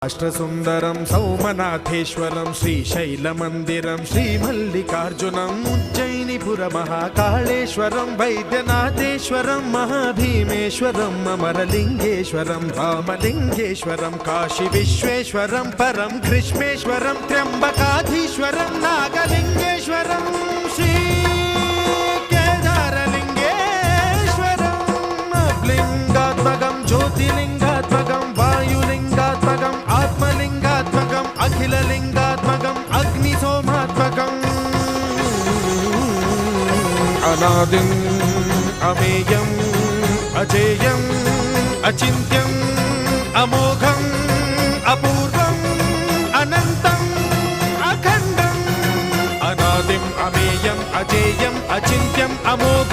రాష్ట్రసుందరం సౌమనాథేశ్వరం శ్రీశైలమందిరం శ్రీమల్లికార్జునం ఉజ్జయినిపుర మహాకాళేశ్వరం వైద్యనాథేశ్వరం మహాభీమేశ్వరం అమరలింగేశ్వరం రామలింగేశ్వరం కాశీ విశ్వేశ్వరం పరం గ్రీష్మేశ్వరం త్ర్యంబకాధీశ్వరం నాగలింగేశ్వరం శ్రీ కేదారలింగేశ్వరం లింగాత్మకం జ్యోతిలింగాత్మకం వాయులింగాత్మకం ఆత్మలింగాత్మకం అఖిలలింగాత్మకం అగ్నిసోమాత్మకం అనాదిం అమేయం అజేయం అచింత్యం అమోఘం అపూర్వం అనంతం అఖండం అనాదిం అమేయం అజేయం అచింత్యం అమోఘం